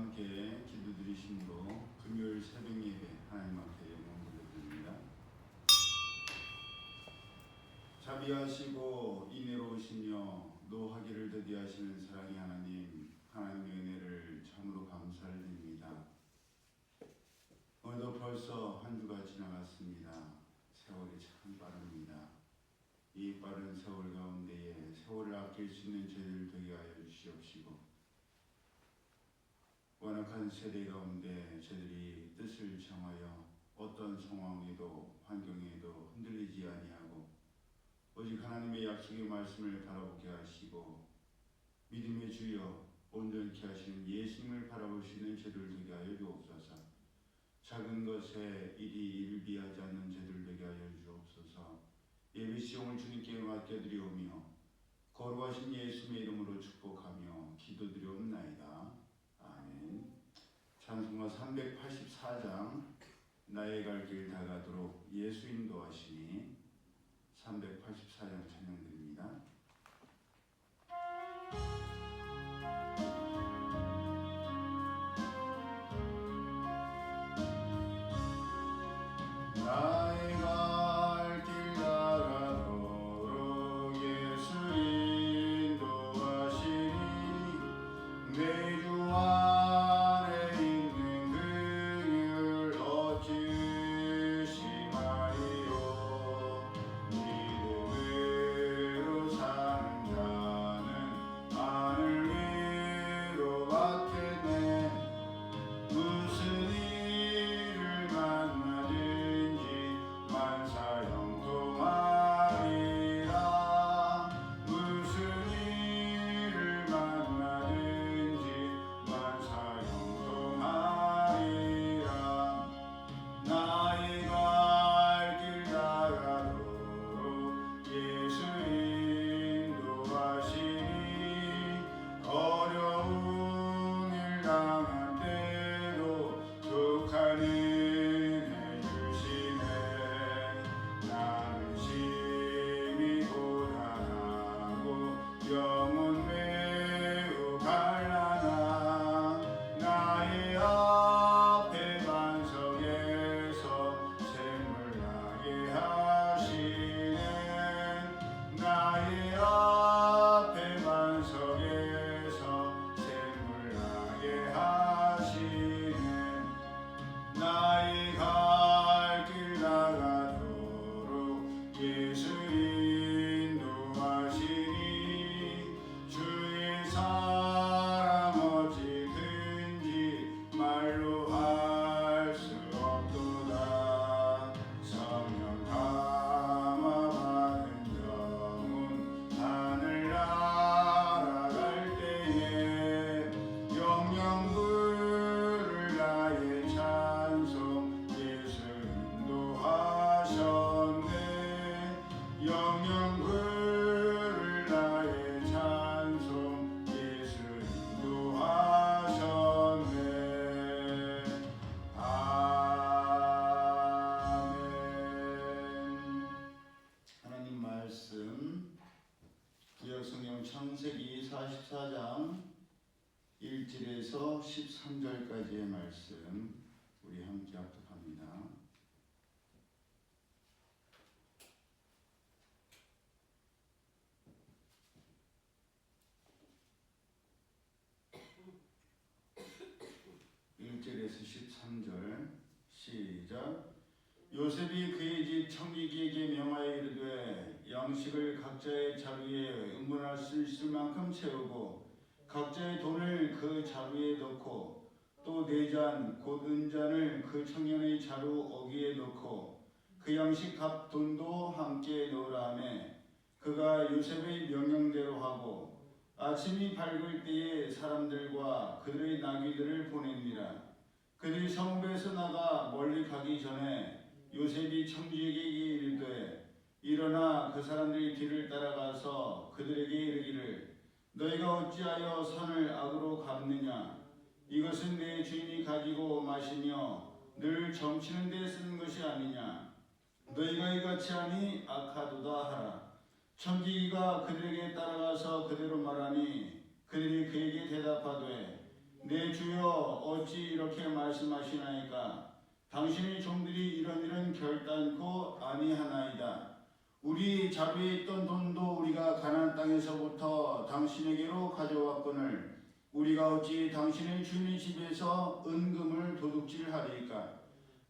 함께 기도드리심으로 금요일 새벽 예배 하나님 앞에 영광 돌려드립니다. 자비하시고 인애로우시며 노하기를 더디하시는 사랑의 하나님, 하나님의 은혜를 참으로 감사를 드립니다. 오늘도 벌써 한 주가 지나갔습니다. 세월이 참 빠릅니다. 이 빠른 세월 가운데에 세월을 아낄 수 있는 저희들 되게 하여 주시옵시고, 완악한 세대 가운데 저희들이 뜻을 정하여 어떤 상황에도 환경에도 흔들리지 아니하고 오직 하나님의 약속의 말씀을 바라보게 하시고 믿음의 주여 온전케 하시는 예수님을 바라볼 수 있는 저희들 되게 하여 주옵소서. 작은 것에 일이 일비하지 않는 저희들 되게 하여 주옵소서. 예배 시험을 주님께 맡겨드리오며 거룩하신 예수님의 이름으로 축복하며 기도드리옵나이다. 아멘. 찬송가 384장 나의 갈 길 다가도록 예수 인도하시니 384장 찬양드립니다. 나의 갈 길 다가도록 예수 인도하시니 내 주 안에 있는 그를 얻으시마리요. 믿음으로 사는 자는 하늘 위로 받겠네. 무슨 일을 만나든지 만사 형통하리라. 무슨 일을 만나든지 만사 형통하리라. 나의 갈 길 다가도록 예수 인도하시니 어려운 일 당한 때도 독한 은혜 주시네. 나는 심히 고단하고 영혼 매우 갈라나 나의 앞에 반석에서 샘을 나게 하시네. 나의 앞에 반석에서 샘을 나게 하시네. 나의 갈 길 나가도록 예수 인도하시니 주의 사랑 어찌든지 말로 할 수 없도다. 성령 감화 받은 영혼 하늘 날아갈 때에 영영 부를 나의 찬송 예수 인도하셨네. 영영 부를 나의 찬송 예수 인도하셨네. 아멘. 하나님 말씀 구약성경 창세기 44장 1절에서 13절까지의 말씀 우리 함께 합독합니다. (1절에서) 13절 시작. 요셉이 그의 집 청지기에게 명하여 이르되 양식을 각자의 자루에 음분할 수 있을 만큼 채우고 각자의 돈을 그 자루에 넣고 또 4잔 곧 은잔을 그 청년의 자루 어기에 넣고 그 양식 값 돈도 함께 넣으라 하며 그가 요셉의 명령대로 하고 아침이 밝을 때에 사람들과 그들의 나귀들을 보냅니다. 그들이 성읍에서 나가 멀리 가기 전에 요셉이 청지기에게 이르되 일어나 그 사람들의 뒤를 따라가서 그들에게 이르기를 너희가 어찌하여 산을 악으로 갚느냐. 이것은 내 주인이 가지고 마시며 늘 점치는 데 쓰는 것이 아니냐. 너희가 이같이 하니 악하도다 하라. 청지기가 그들에게 따라가서 그대로 말하니 그들이 그에게 대답하되 내 주여 어찌 이렇게 말씀하시나이까? 당신의 종들이 이런 결단코 아니하나이다. 우리 자루에 있던 돈도 우리가 가나안 땅에서부터 당신에게로 가져왔거늘 우리가 어찌 당신의 주인의 집에서 은금을 도둑질하리이까?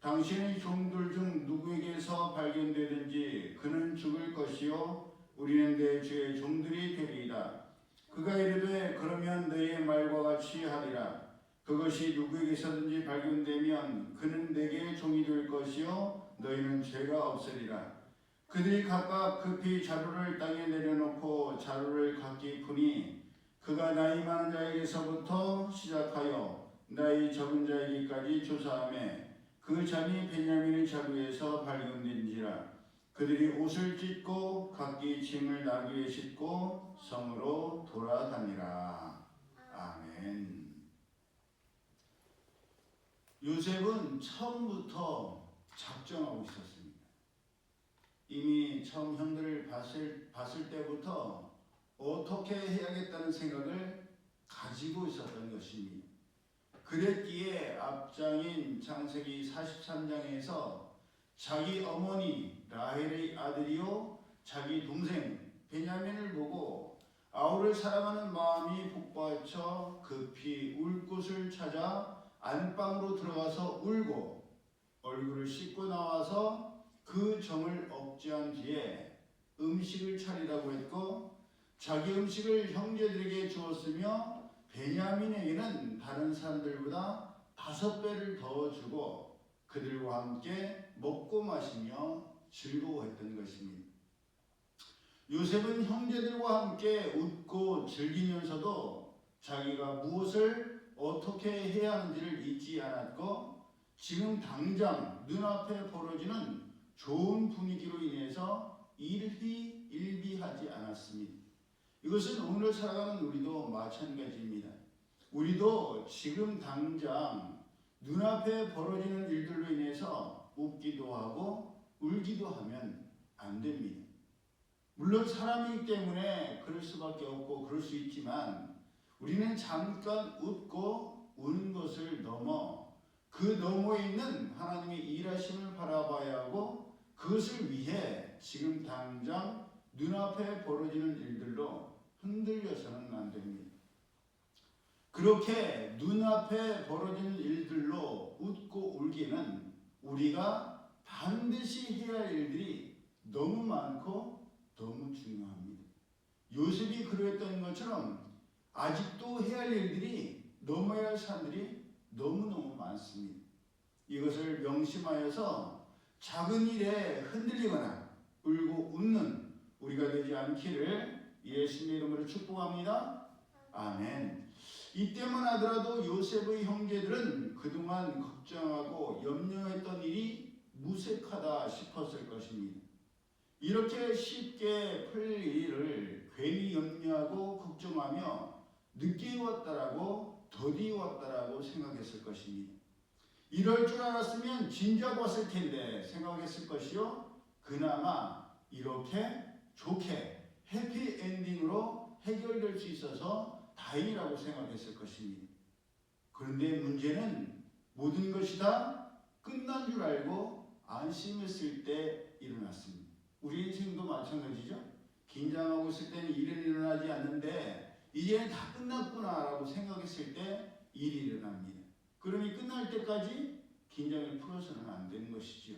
당신의 종들 중 누구에게서 발견되든지 그는 죽을 것이요 우리는 내 주의 종들이 되리이다. 그가 이르되 그러면 너의 말과 같이 하리라. 그것이 누구에게서든지 발견되면 그는 내게 종이 될 것이요 너희는 죄가 없으리라. 그들이 각각 급히 자루를 땅에 내려놓고 자루를 각기 푸니 그가 나이 많은 자에게서부터 시작하여 나이 적은 자에게까지 조사하매 그 잔이 베냐민의 자루에서 발견된지라. 그들이 옷을 찢고 각기 짐을 나귀에 싣고 성으로 돌아다니라. 아멘. 요셉은 처음부터 작정하고 있었습니다. 이미 처음 형들을 봤을 때부터 어떻게 해야겠다는 생각을 가지고 있었던 것입니다. 그랬기에 앞장인 창세기 43장에서 자기 어머니 라헬의 아들이요 자기 동생 베냐민을 보고 아우를 사랑하는 마음이 북받쳐 급히 울 곳을 찾아 안방으로 들어가서 울고 얼굴을 씻고 나와서 그 정을 억제한 뒤에 음식을 차리라고 했고 자기 음식을 형제들에게 주었으며 베냐민에게는 다른 사람들보다 5배를 더 주고 그들과 함께 먹고 마시며 즐거워했던 것입니다. 요셉은 형제들과 함께 웃고 즐기면서도 자기가 무엇을 어떻게 해야 하는지를 잊지 않았고 지금 당장 눈앞에 벌어지는 좋은 분위기로 인해서 일희일비하지 않았습니다. 이것은 오늘 살아가는 우리도 마찬가지입니다. 우리도 지금 당장 눈앞에 벌어지는 일들로 인해서 웃기도 하고 울기도 하면 안 됩니다. 물론 사람이기 때문에 그럴 수밖에 없고 그럴 수 있지만 우리는 잠깐 웃고 우는 것을 넘어 그 너머에 있는 하나님의 일하심을 바라봐야 하고 그것을 위해 지금 당장 눈앞에 벌어지는 일들로 흔들려서는 안 됩니다. 그렇게 눈앞에 벌어지는 일들로 웃고 울기는 우리가 반드시 해야 할 일들이 너무 많고 너무 중요합니다. 요셉이 그랬던 것처럼 아직도 해야 할 일들이 넘어야 할 사람들이 너무너무 많습니다. 이것을 명심하여서 작은 일에 흔들리거나 울고 웃는 우리가 되지 않기를 예수님의 이름으로 축복합니다. 아멘. 이때만 하더라도 요셉의 형제들은 그동안 걱정하고 염려했던 일이 무색하다 싶었을 것입니다. 이렇게 쉽게 풀릴 일을 괜히 염려하고 걱정하며 늦게 왔다라고 더디 왔다라고 생각했을 것입니다. 이럴 줄 알았으면 진작 왔을 텐데 생각했을 것이요. 그나마 이렇게 좋게 해피엔딩으로 해결될 수 있어서 다행이라고 생각했을 것입니다. 그런데 문제는 모든 것이 다 끝난 줄 알고 안심했을 때 일어났습니다. 우리 인생도 마찬가지죠. 긴장하고 있을 때는 일은 일어나지 않는데 이제는 다 끝났구나라고 생각했을 때 일이 일어납니다. 그러니 끝날 때까지 긴장을 풀어서는 안 되는 것이죠.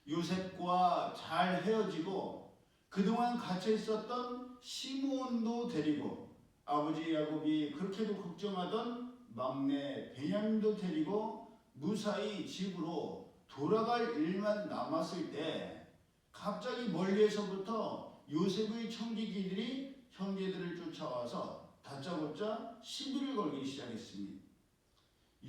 요셉과 잘 헤어지고 그동안 갇혀 있었던 시므온도 데리고 아버지 야곱이 그렇게도 걱정하던 막내 베냐민도 데리고 무사히 집으로 돌아갈 일만 남았을 때 갑자기 멀리에서부터 요셉의 청지기들이 형제들을 쫓아와서 다짜고짜 시비를 걸기 시작했습니다.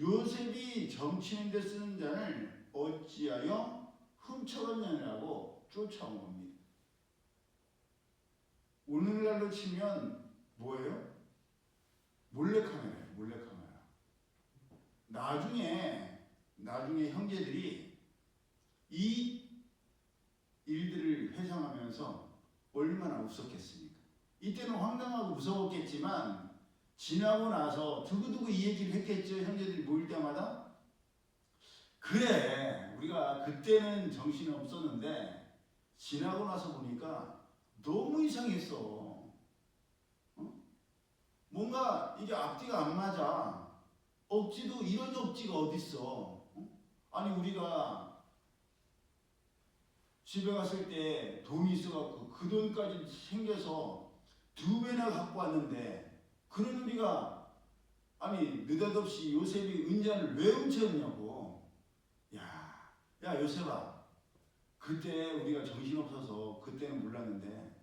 요셉이 점치는 데 쓰는 잔을 어찌하여 훔쳐갔느냐고 쫓아온 겁니다. 오늘날로 치면 뭐예요? 몰래카메라예요. 몰래카메라. 나중에 형제들이 이 일들을 회상하면서 얼마나 웃었겠습니까? 이때는 황당하고 무서웠겠지만 지나고 나서 두고두고 이 그렇겠죠. 형제들이 모일 때마다. 그래, 우리가 그때는 정신이 없었는데 지나고 나서 보니까 너무 이상했어. 어? 뭔가 이게 앞뒤가 안 맞아. 억지도 이런 억지가 어딨어. 아니 우리가 집에 갔을 때 돈이 있어갖고 그 돈까지 챙겨서 2배나 갖고 왔는데 그런 우리가 아니 느닷없이 요셉이 은잔을 왜 훔쳤냐고. 야 요셉아, 그때 우리가 정신없어서 그때는 몰랐는데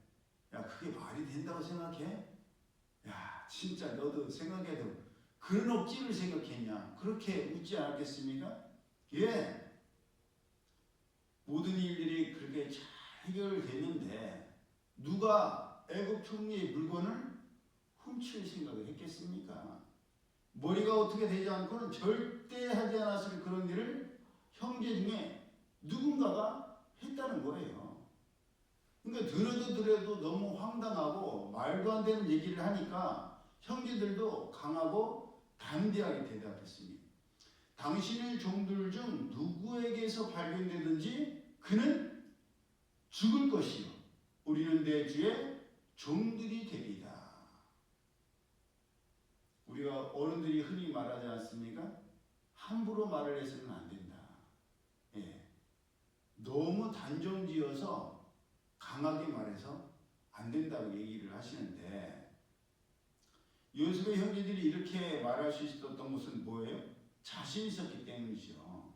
야 그게 말이 된다고 생각해? 야 진짜 너도 생각해도 그런 억지를 생각했냐? 그렇게 웃지 않았겠습니까? 예, 모든 일들이 그렇게 잘 해결됐는데 누가 애굽 총리의 물건을 훔칠 생각을 했겠습니까? 머리가 어떻게 되지 않고는 절대 하지 않았을 그런 일을 형제 중에 누군가가 했다는 거예요. 그러니까 들어도 너무 황당하고 말도 안 되는 얘기를 하니까 형제들도 강하고 담대하게 대답했습니다. 당신의 종들 중 누구에게서 발견되든지 그는 죽을 것이요 우리는 내 주의 종들이 되리다. 우리가 어른들이 흔히 말하지 않습니까? 함부로 말을 해서는 안 된다. 예. 너무 단정지어서 강하게 말해서 안 된다고 얘기를 하시는데 요셉의 형제들이 이렇게 말할 수 있었던 것은 뭐예요? 자신 있었기 때문이죠.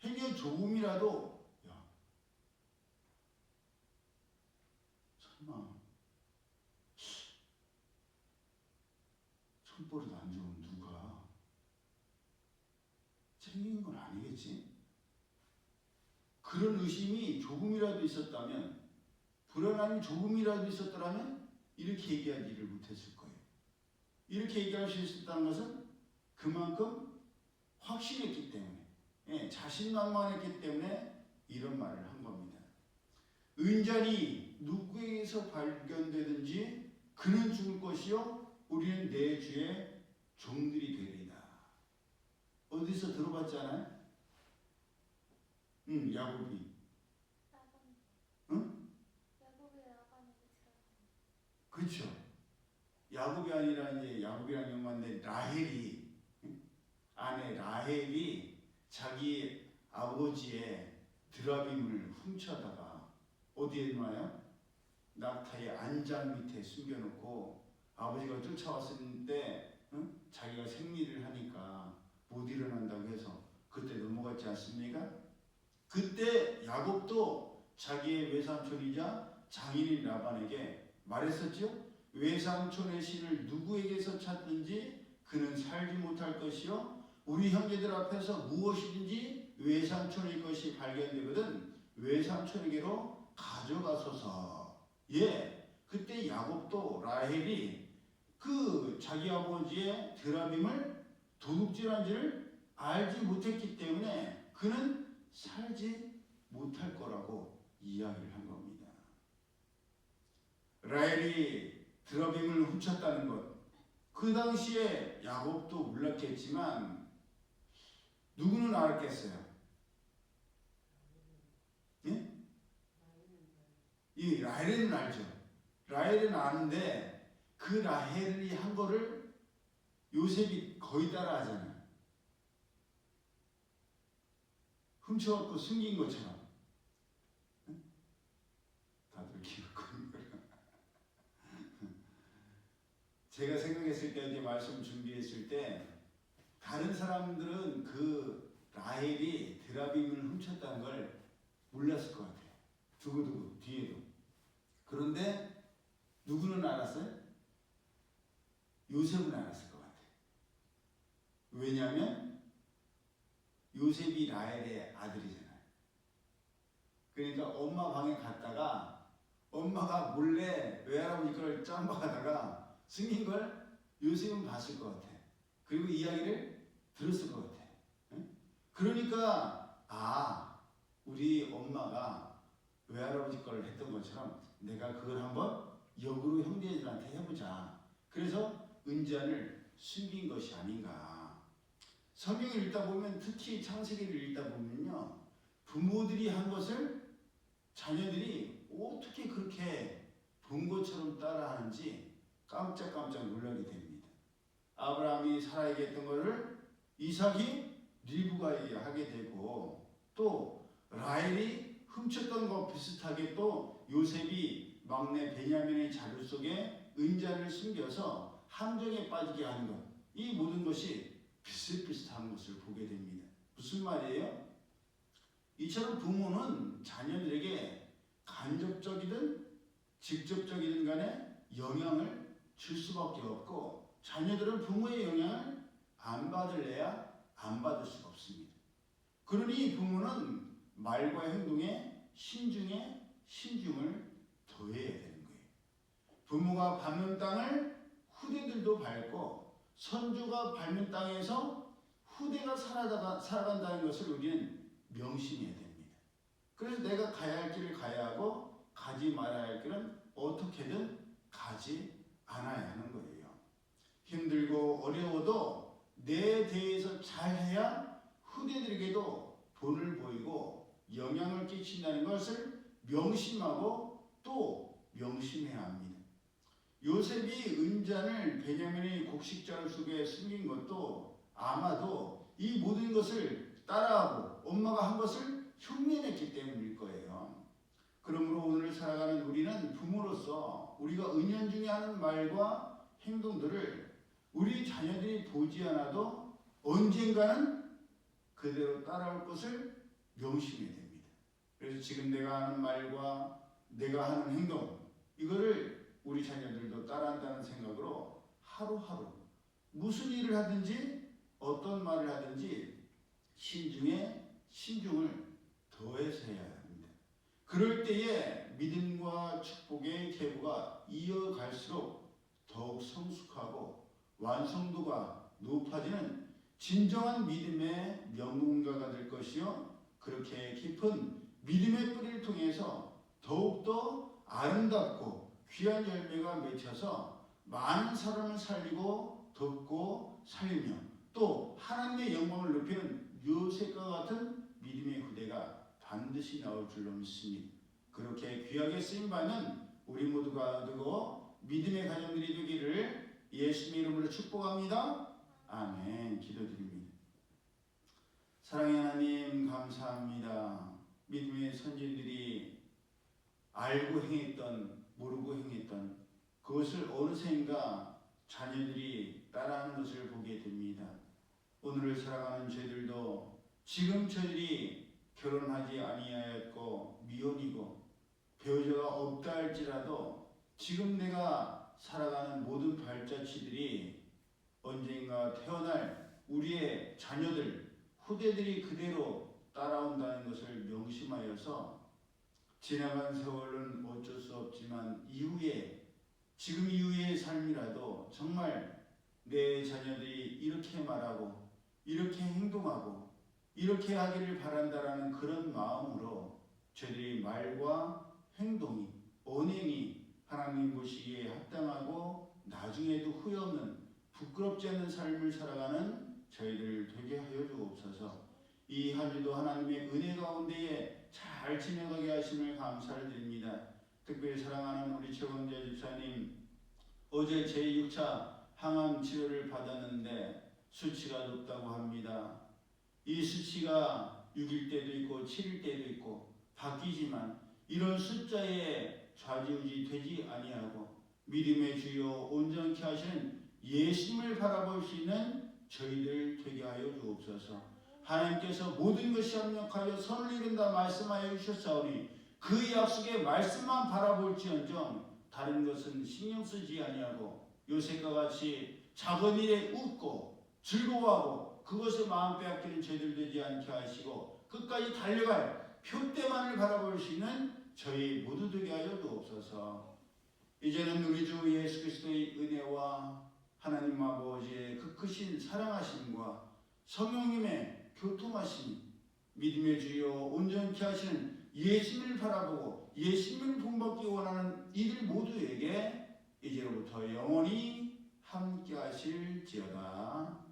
행여 조금이라도 야 설마 손버릇 안 좋은 누가 챙긴 건 아니겠지? 그런 의심이 조금이라도 있었다면, 불안함이 조금이라도 있었더라면 이렇게 얘기하지를 못했을 거예요. 이렇게 얘기할 수 있었다는 것은 그만큼 확신했기 때문에, 예, 자신만만했기 때문에 이런 말을 한 겁니다. 은잔이 누구에게서 발견되든지 그는 죽을 것이요 우리는 내 주의 종들이 되리다. 어디서 들어봤잖아요? 야곱이. 응? 그렇죠. 야곱이 아니라 이제 야곱이라는 영화인데 라헬이, 아내 라헬이 자기 아버지의 드라빔을 훔쳐다가 어디에 놔요? 낙타의 안장 밑에 숨겨놓고 아버지가 쫓아왔을 때 자기가 생리를 하니까 못 일어난다고 해서 그때 넘어갔지 않습니까? 그때 야곱도 자기의 외삼촌이자 장인인 라반에게 말했었죠. 외삼촌의 신을 누구에게서 찾든지 그는 살지 못할 것이요 우리 형제들 앞에서 무엇이든지 외삼촌의 것이 발견되거든 외삼촌에게로 가져가소서. 예, 그때 야곱도 라헬이 그 자기 아버지의 드라빔을 도둑질한지를 알지 못했기 때문에 그는 살지 못할 거라고 이야기를 한 겁니다. 라헬이 드라빔을 훔쳤다는 것, 그 당시에 야곱도 몰랐겠지만 누구는 알았겠어요? 예? 이 라헬은 알죠. 라헬은 아는데 그 라헬이 한 거를 요셉이 거의 따라 하잖아요. 훔쳐갖고 숨긴 것처럼. 다들 기억하는 거예요. 제가 생각했을 때 이제 말씀 준비했을 때 다른 사람들은 그 라헬이 드라빔을 훔쳤다는 걸 몰랐을 것 같아요. 두고두고 뒤에도. 그런데 누구는 알았어요? 요셉은 알았을 것 같아요. 왜냐하면 요셉이 라헬의 아들이잖아요. 그러니까 엄마 방에 갔다가 엄마가 몰래 외할아버지 걸 짬박하다가 승인 걸 요셉은 봤을 것 같아. 그리고 이야기를 들었을 것 같아. 그러니까 우리 엄마가 외할아버지 걸 했던 것처럼 내가 그걸 한번 역으로 형제들한테 해보자. 그래서 은잔을 숨긴 것이 아닌가. 성경을 읽다 보면, 특히 창세기를 읽다 보면요, 부모들이 한 것을 자녀들이 어떻게 그렇게 본 것처럼 따라하는지 깜짝깜짝 놀라게 됩니다. 아브라함이 사라에게 했던 것을 이삭이 리브가에게 하게 되고, 또 라헬이 훔쳤던 것 비슷하게 또 요셉이 막내 베냐민의 자루 속에 은자를 숨겨서 함정에 빠지게 하는 것, 이 모든 것이 비슷비슷한 것을 보게 됩니다. 무슨 말이에요? 이처럼 부모는 자녀들에게 간접적이든 직접적이든 간에 영향을 줄 수밖에 없고, 자녀들은 부모의 영향을 안 받을래야 안 받을 수가 없습니다. 그러니 부모는 말과 행동에 신중을 더해야 되는 거예요. 부모가 밟는 땅을 후대들도 밟고, 선조가 밟는 땅에서 후대가 살아간다는 것을 우리는 명심해야 됩니다. 그래서 내가 가야 할 길을 가야 하고, 가지 말아야 할 길은 어떻게든 가지 않아야 하는 거예요. 힘들고 어려워도 내 대해서 잘해야 후대들에게도 본을 보이고 영향을 끼친다는 것을 명심하고 또 명심해야 합니다. 요셉이 은잔을 베냐민의 곡식자루 속에 숨긴 것도 아마도 이 모든 것을 따라하고 엄마가 한 것을 흉내냈기 때문일 거예요. 그러므로 오늘 살아가는 우리는 부모로서 우리가 은연중에 하는 말과 행동들을 우리 자녀들이 보지 않아도 언젠가는 그대로 따라올 것을 명심해야 됩니다. 그래서 지금 내가 하는 말과 내가 하는 행동, 이거를 우리 자녀들도 따라한다는 생각으로 하루하루 무슨 일을 하든지 어떤 말을 하든지 신중을 더해서 해야 합니다. 그럴 때에 믿음과 축복의 계보가 이어갈수록 더욱 성숙하고 완성도가 높아지는 진정한 믿음의 명문가가 될 것이요, 그렇게 깊은 믿음의 뿌리를 통해서 더욱더 아름답고 귀한 열매가 맺혀서 많은 사람을 살리고 돕고 살리며 또 하나님의 영광을 높이는 요셉과 같은 믿음의 후대가 반드시 나올 줄로 믿습니다. 그렇게 귀하게 쓰임받는 우리 모두가 되고 믿음의 가정들이 되기를 예수님의 이름으로 축복합니다. 아멘. 기도드립니다. 사랑의 하나님, 감사합니다. 믿음의 선진들이 알고 행했던, 모르고 행했던 그것을 어느새인가 자녀들이 따라하는 것을 보게 됩니다. 오늘을 살아가는 저희들도 지금 저희들이 결혼하지 아니하였고 미혼이고 배우자가 없다 할지라도 지금 내가 살아가는 모든 발자취들이 언젠가 태어날 우리의 자녀들, 후대들이 그대로 따라온다는 것을 명심하여서 지나간 세월은 어쩔 수 없지만 지금 이후의 삶이라도 정말 내 자녀들이 이렇게 말하고 이렇게 행동하고 이렇게 하기를 바란다라는 그런 마음으로 저희들이 말과 행동이, 언행이 하나님 보시기에 합당하고 나중에도 후회 없는 부끄럽지 않는 삶을 살아가는 저희들 되게 하여 주옵소서. 이 한 주도 하나님의 은혜 가운데에 잘 지내가게 하심을 감사를 드립니다. 특별히 사랑하는 우리 최광재 집사님, 어제 제6차 항암 치료를 받았는데 수치가 높다고 합니다. 이 수치가 6일 때도 있고 7일 때도 있고 바뀌지만 이런 숫자에 좌지우지 되지 아니하고 믿음의 주요 온전케 하시는 예수님을 바라볼 수 있는 저희들 되게 하여 주옵소서. 하나님께서 모든 것이 합력하여 선을 이룬다 말씀하여 주셨사오니 그 약속의 말씀만 바라볼지언정 다른 것은 신경 쓰지 아니하고 요셉과 같이 작은 일에 웃고 즐거워하고 그것에 마음 빼앗기는 저희들 되지 않게 하시고 끝까지 달려갈 표대만을 바라볼 수 있는 저희 모두 되게 하여 주옵소서. 이제는 우리 주 예수 그리스도의 은혜와 하나님 아버지의 그 크신 사랑하심과 성령님의 교통하심, 믿음의 주여 온전케 하시는 예수님을 바라보고 예수님을 본받기 원하는 이들 모두에게 이제로부터 영원히 함께 하실지어다.